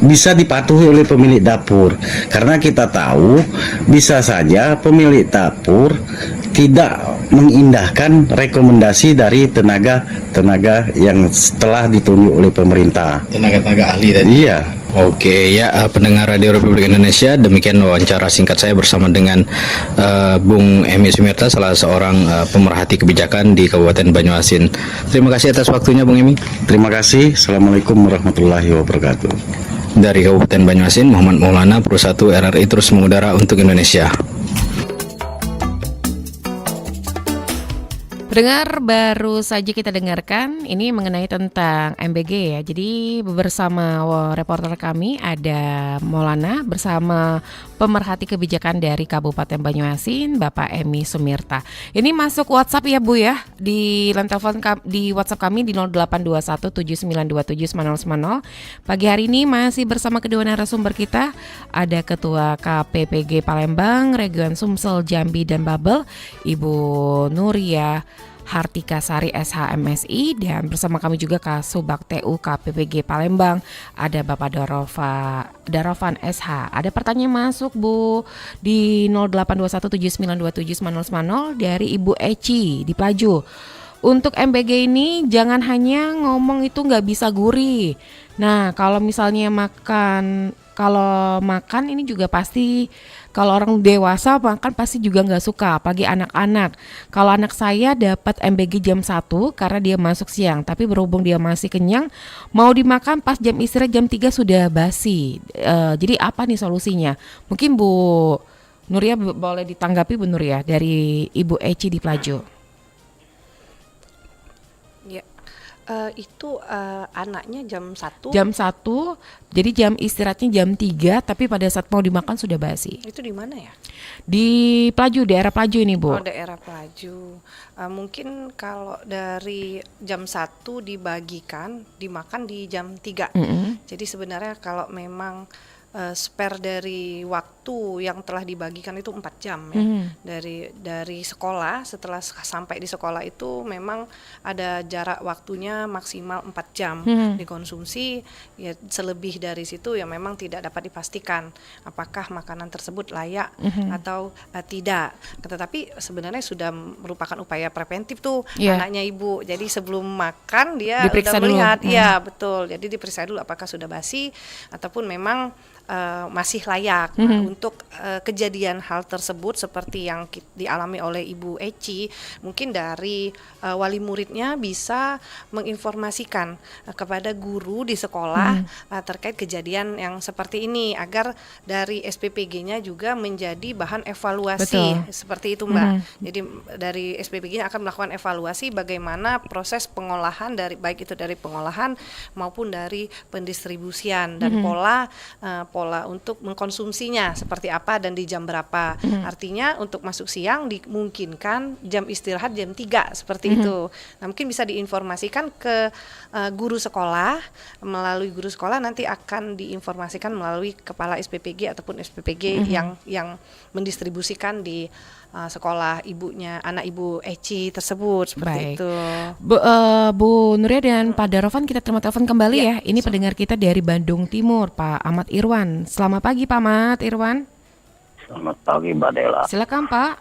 bisa dipatuhi oleh pemilik dapur, karena kita tahu bisa saja pemilik dapur tidak mengindahkan rekomendasi dari tenaga yang telah ditunjuk oleh pemerintah.
Tenaga-tenaga ahli tadi.
Iya.
Oke ya, pendengar Radio Republik Indonesia, demikian wawancara singkat saya bersama dengan Bung Emi Sumirta, salah seorang pemerhati kebijakan di Kabupaten Banyuasin. Terima kasih atas waktunya Bung Emi.
Terima kasih. Assalamualaikum warahmatullahi wabarakatuh.
Dari Kabupaten Banyuasin, Muhammad Maulana, Pro 1 RRI terus mengudara untuk Indonesia.
Pendengar, baru saja kita dengarkan ini mengenai tentang MBG ya. Jadi bersama reporter kami ada Maulana bersama pemerhati kebijakan dari Kabupaten Banyuasin, Bapak Emi Sumirta. Ini masuk WhatsApp ya Bu ya, di line telepon di WhatsApp kami di 082179279010. Pagi hari ini masih bersama kedua narasumber kita, ada Ketua KPPG Palembang, Region Sumsel, Jambi dan Babel, Ibu Nuria Hartika Sari SHMSI, dan bersama kami juga Kasubag TU KPPG Palembang ada Bapak Darovan SH. Ada pertanyaan masuk Bu di 082179279010 dari Ibu Eci di Pelaju. Untuk MBG ini jangan hanya ngomong itu nggak bisa gurih. Nah kalau misalnya makan ini juga pasti, kalau orang dewasa makan pasti juga nggak suka, apalagi anak-anak. Kalau anak saya dapat MBG jam 1 karena dia masuk siang, tapi berhubung dia masih kenyang, mau dimakan pas jam istirahat jam 3 sudah basi. Jadi apa nih solusinya? Mungkin Bu Nuria boleh ditanggapi Bu Nuria dari Ibu Eci di Pelaju.
Itu anaknya jam 1.
Jam 1, jadi jam istirahatnya jam 3, tapi pada saat mau dimakan sudah basi.
Itu di mana ya?
Di Pelaju, daerah Pelaju ini Bu.
Oh, daerah Pelaju. Mungkin kalau dari jam 1 dimakan di jam 3. Jadi sebenarnya kalau memang spare dari waktu yang telah dibagikan itu 4 jam ya. Dari sekolah, setelah sampai di sekolah itu memang ada jarak waktunya maksimal 4 jam dikonsumsi. Ya selebih dari situ ya memang tidak dapat dipastikan apakah makanan tersebut layak atau tidak. Tetapi sebenarnya sudah merupakan upaya preventif tuh anaknya ibu. Jadi sebelum makan dia
diperiksa
sudah melihat,
dulu.
iya betul. Jadi diperiksa dulu apakah sudah basi ataupun memang masih layak. Untuk kejadian hal tersebut seperti yang dialami oleh Ibu Eci, mungkin dari wali muridnya bisa menginformasikan kepada guru di sekolah terkait kejadian yang seperti ini, agar dari SPPG-nya juga menjadi bahan evaluasi. Betul. Seperti itu Mbak. Jadi dari SPPG-nya akan melakukan evaluasi bagaimana proses pengolahan, baik itu dari pengolahan maupun dari pendistribusian dan pola untuk mengkonsumsinya seperti apa dan di jam berapa. Artinya untuk masuk siang dimungkinkan jam istirahat jam 3 seperti itu. Nah, mungkin bisa diinformasikan ke guru sekolah, melalui guru sekolah nanti akan diinformasikan melalui kepala SPPG ataupun SPPG yang mendistribusikan di sekolah anak Ibu Eci tersebut seperti itu.
Bu Nuria dan Pak Darovan, kita terima telepon kembali ya. Ini pendengar kita dari Bandung Timur, Pak Ahmad Irwan. Selamat pagi Pak Ahmad Irwan.
Selamat pagi Mbak Dela.
Silakan Pak.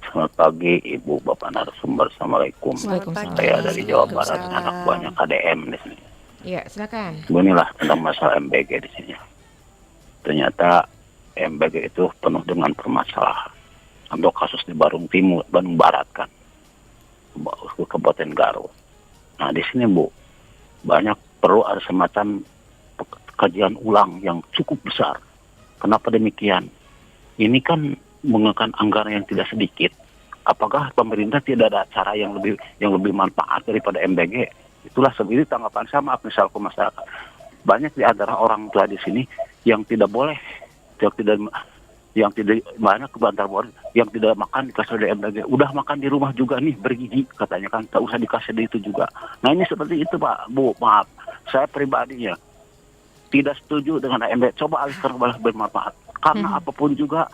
Selamat pagi Ibu Bapak narasumber. Assalamualaikum. Saya dari Jawa Barat, anak buahnya KDM di sini.
Iya, silakan.
Beginilah tentang masalah MBG di sini. Ternyata MBG itu penuh dengan permasalahan. Untuk kasus di Bandung Barat kan, Kabupaten Garut. Nah di sini Bu, banyak perlu ada semacam kajian ulang yang cukup besar. Kenapa demikian? Ini kan menggunakan anggaran yang tidak sedikit. Apakah pemerintah tidak ada cara yang lebih manfaat daripada MBG? Itulah sebenarnya tanggapan saya, maaf misal ke masyarakat. Banyak di antara orang tua di sini yang tidak boleh, yang tidak banyak kebantar yang tidak makan dikasih dari MBG, udah makan di rumah juga nih bergizi katanya kan, tak usah dikasih di itu juga. Nah ini seperti itu Pak Bu, maaf saya pribadinya tidak setuju dengan AMB. Coba alihkan kepada bermanfaat. Karena apapun juga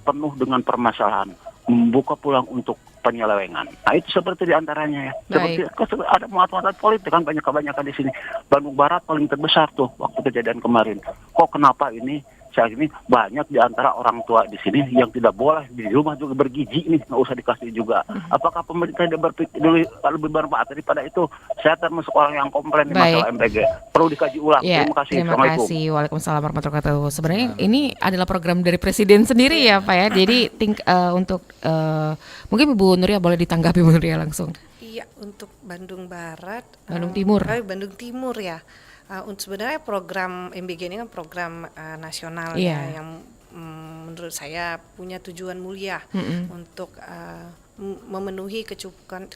penuh dengan permasalahan. Membuka peluang untuk penyelewengan. Nah itu seperti diantaranya ya. Seperti ada muatan politik kan banyak kebanyakan di sini. Bandung Barat paling terbesar tuh waktu kejadian kemarin. Kok kenapa ini? Saat ini banyak di antara orang tua di sini yang tidak boleh di rumah juga bergizi nih, nggak usah dikasih juga. Apakah pemerintah tidak berpikir lebih bermanfaat daripada itu? Saya termasuk orang yang komplain di masalah MBG. Perlu dikaji ulang.
Ya,
terima kasih.
terima kasih. Waalaikumsalam warahmatullahi wabarakatuh. Sebenarnya ini adalah program dari Presiden sendiri ya Pak ya. Jadi untuk mungkin Ibu Nuria boleh ditanggapi Bu Nuria langsung.
Iya, untuk Bandung Barat,
Bandung Timur.
Bandung Timur ya. Untuk sebenarnya program MBG ini kan program nasional ya, yang menurut saya punya tujuan mulia untuk memenuhi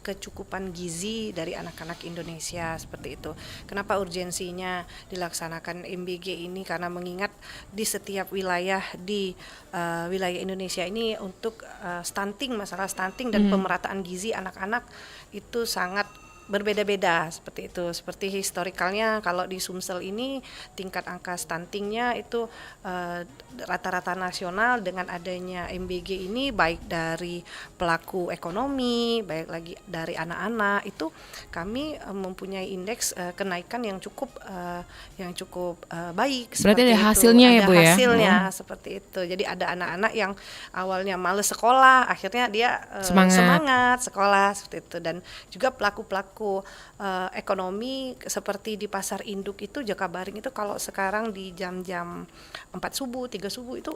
kecukupan gizi dari anak-anak Indonesia seperti itu. Kenapa urgensinya dilaksanakan MBG ini? Karena mengingat di setiap wilayah di wilayah Indonesia ini untuk masalah stunting dan pemerataan gizi anak-anak itu sangat berbeda-beda seperti itu. Seperti historikalnya kalau di Sumsel ini tingkat angka stuntingnya itu rata-rata nasional. Dengan adanya MBG ini baik dari pelaku ekonomi, baik lagi dari anak-anak, itu kami mempunyai indeks kenaikan yang cukup baik.
Berarti ada hasilnya ya Bu ya?
Hasilnya seperti itu. Jadi ada anak-anak yang awalnya males sekolah, akhirnya dia semangat sekolah seperti itu. Dan juga pelaku-pelaku ekonomi seperti di pasar induk itu Jakabaring itu kalau sekarang di jam-jam 4 subuh, 3 subuh itu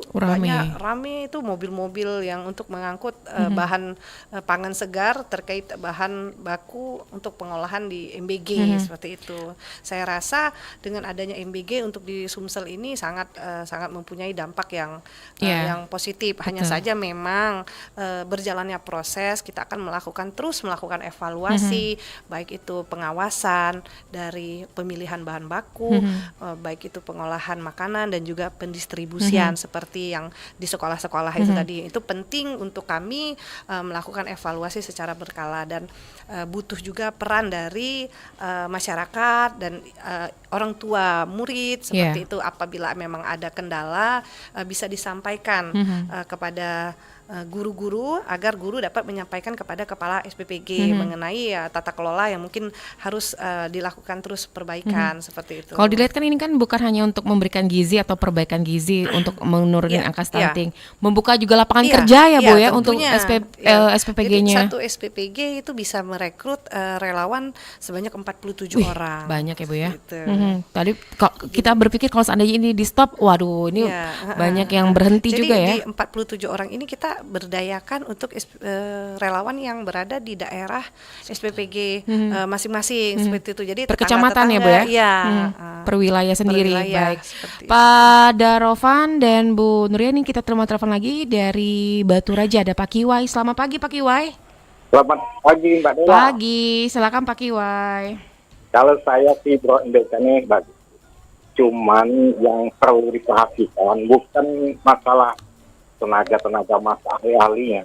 rame itu mobil-mobil yang untuk mengangkut bahan pangan segar terkait bahan baku untuk pengolahan di MBG seperti itu. Saya rasa dengan adanya MBG untuk di Sumsel ini sangat mempunyai dampak yang positif. Hanya saja memang berjalannya proses, kita akan terus melakukan evaluasi, baik itu pengawasan dari pemilihan bahan baku, baik itu pengolahan makanan dan juga pendistribusian seperti yang di sekolah-sekolah itu tadi. Itu penting untuk kami melakukan evaluasi secara berkala dan butuh juga peran dari masyarakat dan orang tua murid seperti itu. Apabila memang ada kendala bisa disampaikan kepada guru-guru agar guru dapat menyampaikan kepada kepala SPPG mengenai tata kelola yang mungkin harus dilakukan terus perbaikan seperti itu.
Kalau dilihat kan ini kan bukan hanya untuk memberikan gizi atau perbaikan gizi untuk menurunkan angka stunting, membuka juga lapangan kerja ya Bu ya untuk SPPG-nya.
Jadi satu SPPG itu bisa merekrut relawan sebanyak 47 orang.
Banyak ya Bu ya. Gitu. Tadi kita berpikir kalau seandainya ini di stop, waduh ini banyak yang berhenti
jadi
juga ya.
Jadi di 47 orang ini kita berdayakan untuk relawan yang berada di daerah SPPG masing-masing seperti itu. Jadi
per kecamatan ya Bu ya?
Iya.
Per wilayah sendiri. Baik.
Pak
Darovan dan Bu Nuria, ini kita terima telepon lagi dari Batu Raja. Ada Pak Kiwai. Selamat pagi Pak Kiwai.
Selamat pagi Mbak Dela.
Pagi, silakan Pak Kiwai.
Kalau saya sih Bro Indonesia ini bagus. Cuman yang perlu diperhatikan bukan masalah tenaga mas ahli-ahlinya.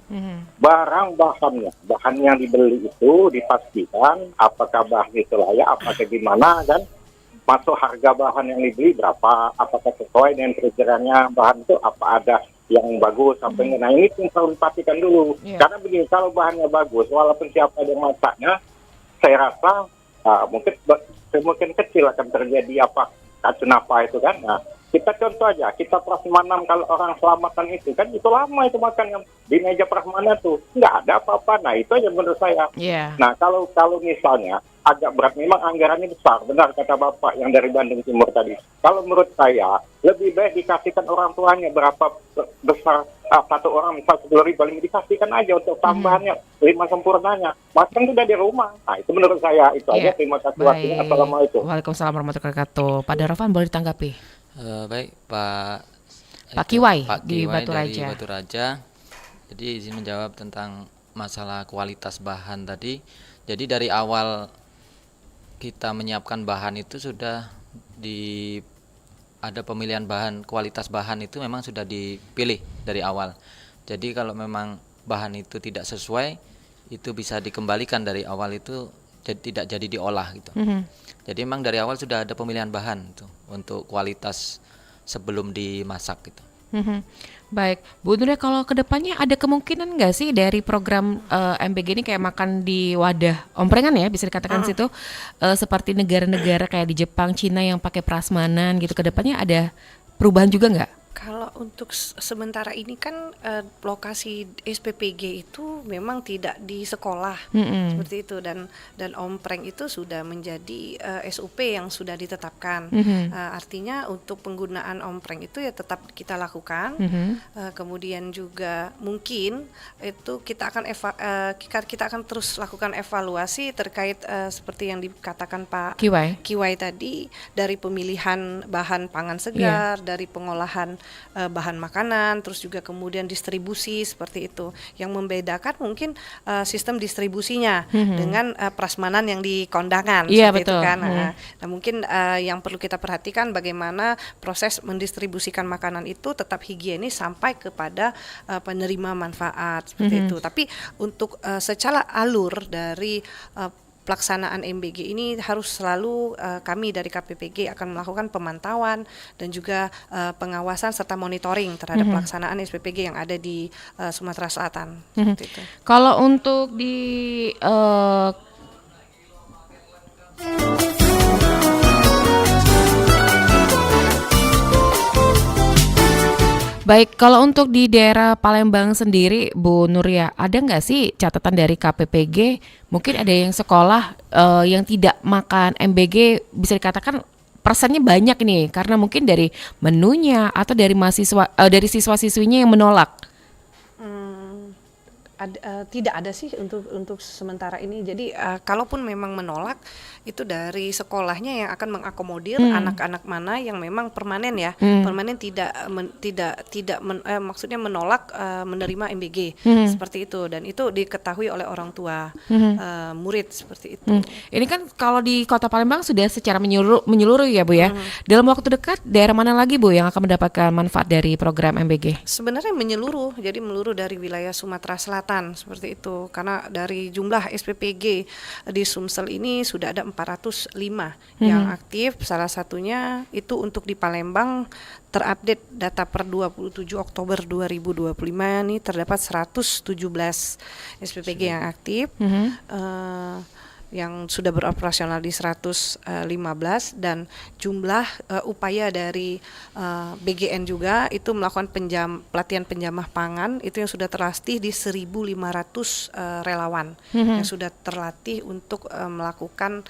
Bahan yang dibeli itu dipastikan apakah bahan itu layak, apakah gimana, dan masuk harga bahan yang dibeli berapa, apakah sesuai dengan perencanaannya bahan itu, apa ada yang bagus sampai nah ini pun perlu dipastikan dulu. Karena begini, kalau bahannya bagus walaupun siapa yang masaknya, saya rasa mungkin kecil akan terjadi kacun apa itu kan. Nah, kita contoh aja, kita prasmanan kalau orang selamatan itu kan itu lama itu makan yang di meja prasmanan tuh nggak ada apa-apa. Nah itu aja menurut saya. Nah kalau misalnya agak berat, memang anggarannya besar, benar kata Bapak yang dari Bandung Timur tadi. Kalau menurut saya lebih baik dikasihkan orang tuanya berapa besar satu orang misal 10.000 dikasihkan aja untuk tambahannya 5 sempurnanya. Makan sudah di rumah. Nah itu menurut saya itu aja. Terima kasih. Assalamualaikum.
Waalaikumsalam warahmatullahi wabarakatuh. Pak Darovan boleh ditanggapi?
Baik Pak
Kiwai
di
Batu
dari
Raja.
Batu Raja. Jadi izin menjawab tentang masalah kualitas bahan tadi. Jadi dari awal kita menyiapkan bahan itu sudah ada pemilihan bahan, kualitas bahan itu memang sudah dipilih dari awal. Jadi kalau memang bahan itu tidak sesuai, itu bisa dikembalikan dari awal itu tidak jadi diolah gitu. Jadi emang dari awal sudah ada pemilihan bahan tuh untuk kualitas sebelum dimasak gitu.
Baik, Bu Nuria, kalau kedepannya ada kemungkinan nggak sih dari program MBG ini kayak makan di wadah omprengan ya, bisa dikatakan situ seperti negara-negara kayak di Jepang, Cina yang pakai prasmanan gitu, kedepannya ada perubahan juga nggak?
Kalau untuk sementara ini kan lokasi SPPG itu memang tidak di sekolah seperti itu, dan ompreng itu sudah menjadi SOP yang sudah ditetapkan. Artinya untuk penggunaan ompreng itu ya tetap kita lakukan. Kemudian juga mungkin itu kita akan terus lakukan evaluasi terkait seperti yang dikatakan Pak Kiwai tadi, dari pemilihan bahan pangan segar, dari pengolahan bahan makanan, terus juga kemudian distribusi seperti itu. Yang membedakan mungkin sistem distribusinya dengan prasmanan yang di kondangan, seperti itu kan. Nah, mungkin yang perlu kita perhatikan bagaimana proses mendistribusikan makanan itu tetap higienis sampai kepada penerima manfaat seperti itu. Tapi untuk secara alur dari pelaksanaan MBG ini harus selalu kami dari KPPG akan melakukan pemantauan dan juga pengawasan serta monitoring terhadap pelaksanaan SPPG yang ada di Sumatera Selatan. Seperti itu.
Kalau untuk di Baik, kalau untuk di daerah Palembang sendiri, Bu Nuria, ada nggak sih catatan dari KPPG? Mungkin ada yang sekolah yang tidak makan MBG, bisa dikatakan persennya banyak nih, karena mungkin dari menunya atau dari dari siswa-siswinya yang menolak.
Tidak ada sih untuk sementara ini. Jadi kalaupun memang menolak, itu dari sekolahnya yang akan mengakomodir anak-anak mana yang memang permanen ya, permanen maksudnya menolak menerima MBG seperti itu, dan itu diketahui oleh orang tua murid seperti itu.
Ini kan kalau di Kota Palembang sudah secara menyeluruh ya Bu ya. Dalam waktu dekat daerah mana lagi Bu yang akan mendapatkan manfaat dari program MBG?
Sebenarnya menyeluruh, jadi menyeluruh dari wilayah Sumatera Selatan seperti itu, karena dari jumlah SPPG di Sumsel ini sudah ada 405 yang aktif. Salah satunya itu untuk di Palembang, terupdate data per 27 Oktober 2025 ini terdapat 117 SPPG yang aktif. Yang sudah beroperasional di 115, dan jumlah upaya dari BGN juga itu melakukan pelatihan penjamah pangan itu yang sudah terlatih di 1.500 relawan yang sudah terlatih untuk melakukan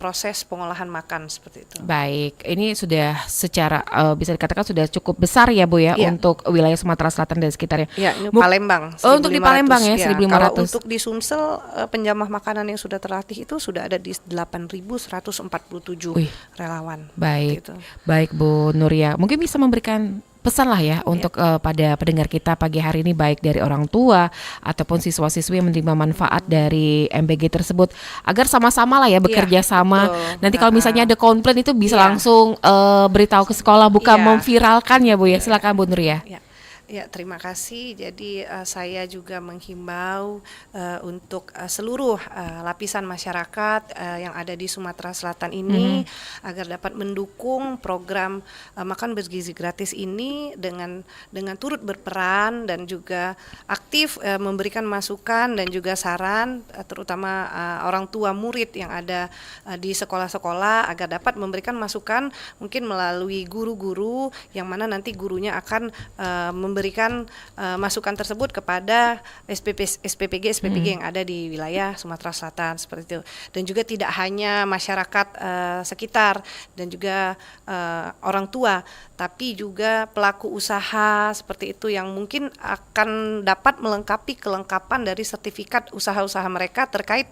proses pengolahan makan seperti itu.
Baik, ini sudah secara bisa dikatakan sudah cukup besar ya Bu ya, untuk wilayah Sumatera Selatan dan sekitarnya.
Ya, ini Palembang.
Untuk di Palembang ya, 1.500.
Kalau untuk di Sumsel penjamah makanan yang sudah terlatih itu sudah ada di 8.147 relawan.
Baik,
gitu.
Baik Bu Nuria, mungkin bisa memberikan pesan lah ya untuk pada pendengar kita pagi hari ini, baik dari orang tua ataupun siswa-siswi yang menerima manfaat dari MBG tersebut, agar sama-sama lah ya bekerja sama. Nanti kalau misalnya ada komplain itu bisa langsung beritahu ke sekolah, bukan memviralkan ya Bu ya. Silakan Bu Nuria.
Ya, terima kasih. Jadi saya juga menghimbau untuk seluruh lapisan masyarakat yang ada di Sumatera Selatan ini agar dapat mendukung program makan bergizi gratis ini dengan turut berperan dan juga aktif memberikan masukan dan juga saran, terutama orang tua murid yang ada di sekolah-sekolah, agar dapat memberikan masukan mungkin melalui guru-guru yang mana nanti gurunya akan memberikan masukan tersebut kepada SPPG yang ada di wilayah Sumatera Selatan seperti itu. Dan juga tidak hanya masyarakat sekitar dan juga orang tua, tapi juga pelaku usaha seperti itu yang mungkin akan dapat melengkapi kelengkapan dari sertifikat usaha-usaha mereka terkait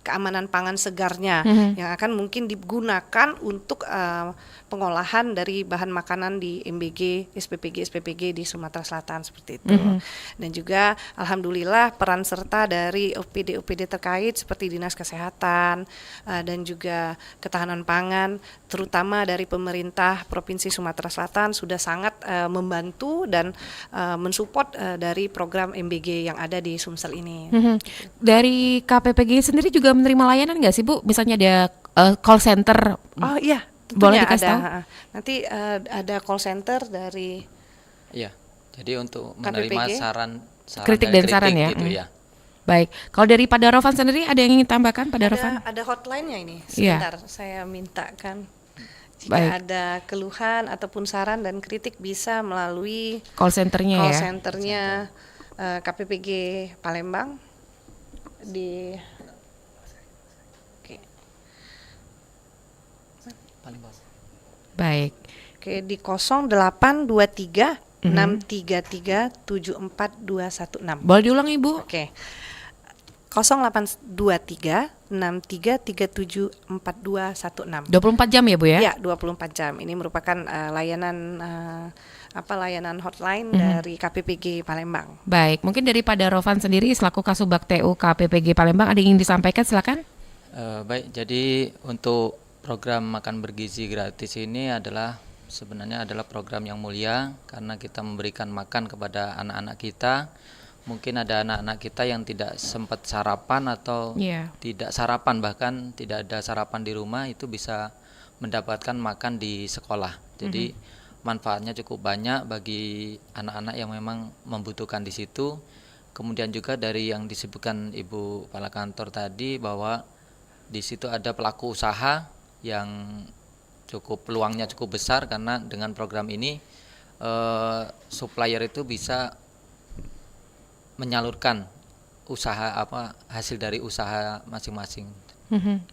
keamanan pangan segarnya yang akan mungkin digunakan untuk pengolahan dari bahan makanan di MBG, SPPG di Sumatera Sumatera Selatan seperti itu. Dan juga alhamdulillah peran serta dari OPD terkait seperti Dinas Kesehatan dan juga Ketahanan Pangan, terutama dari pemerintah Provinsi Sumatera Selatan sudah sangat membantu dan mensupport dari program MBG yang ada di Sumsel ini.
Dari KPPG sendiri juga menerima layanan nggak sih Bu? Misalnya ada call center.
Oh iya,
boleh
tentunya
dikasih tahu?
Nanti ada call center dari
Iya. Jadi untuk
KPPG?
menerima saran
Kritik dan saran ya.
gitu ya.
Baik. Kalau dari Pak Darovan sendiri ada yang ingin tambahkan Pak Darovan?
ada hotline-nya ini.
Iya.
Sebentar, saya mintakan. Jika
Baik.
ada keluhan ataupun saran dan kritik bisa melalui
Call centernya
call
ya.
centernya KPPG Palembang di
Baik.
Oke, di 0823 633 74216.
Boleh diulang Ibu?
Oke. 0823 6337 4216.
24 jam ya Bu ya?
Iya, 24 jam. Ini merupakan layanan layanan hotline dari KPPG Palembang.
Baik, mungkin dari Pak Darovan sendiri selaku Kasubag TU KPPG Palembang ada yang ingin disampaikan, silakan.
Baik, jadi untuk program makan bergizi gratis ini sebenarnya adalah program yang mulia karena kita memberikan makan kepada anak-anak kita. Mungkin ada anak-anak kita yang tidak sempat sarapan atau tidak sarapan, bahkan tidak ada sarapan di rumah, itu bisa mendapatkan makan di sekolah. Jadi manfaatnya cukup banyak bagi anak-anak yang memang membutuhkan di situ. Kemudian juga dari yang disebutkan Ibu Kepala Kantor tadi bahwa di situ ada pelaku usaha yang peluangnya cukup besar karena dengan program ini supplier itu bisa menyalurkan hasil dari usaha masing-masing.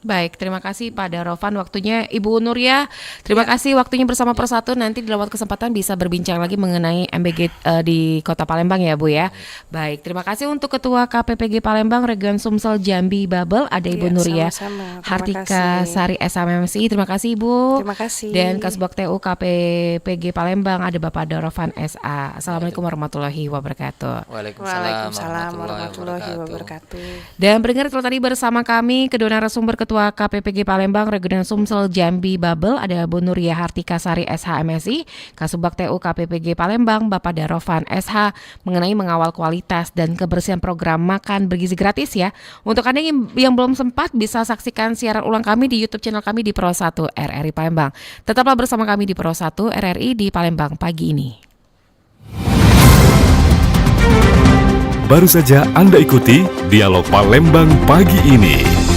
Baik, terima kasih Pak Darovan waktunya. Ibu Nuria, terima kasih waktunya bersama Persatu. Nanti di lain kesempatan bisa berbincang lagi mengenai MBG di Kota Palembang ya Bu ya. Baik, terima kasih untuk Ketua KPPG Palembang Region Sumsel Jambi Babel ada Ibu Nuria Hartika Sari SMMSI. Terima kasih Ibu.
Terima kasih.
Dan Kasubag TU KPPG Palembang ada Bapak Darovan SA. Assalamualaikum warahmatullahi wabarakatuh.
Waalaikumsalam warahmatullahi wabarakatuh.
Dan pendengar, tadi bersama kami kedua narasumber Ketua KPPG Palembang Regional Sumsel Jambi Babel ada Bu Nuria Hartika Sari SHMSI, Kasubag TU KPPG Palembang Bapak Darovan SH mengenai mengawal kualitas dan kebersihan program makan bergizi gratis ya. Untuk Anda yang belum sempat bisa saksikan siaran ulang kami di YouTube channel kami di Pro 1 RRI Palembang. Tetaplah bersama kami di Pro 1 RRI di Palembang pagi ini.
Baru saja Anda ikuti Dialog Palembang pagi ini.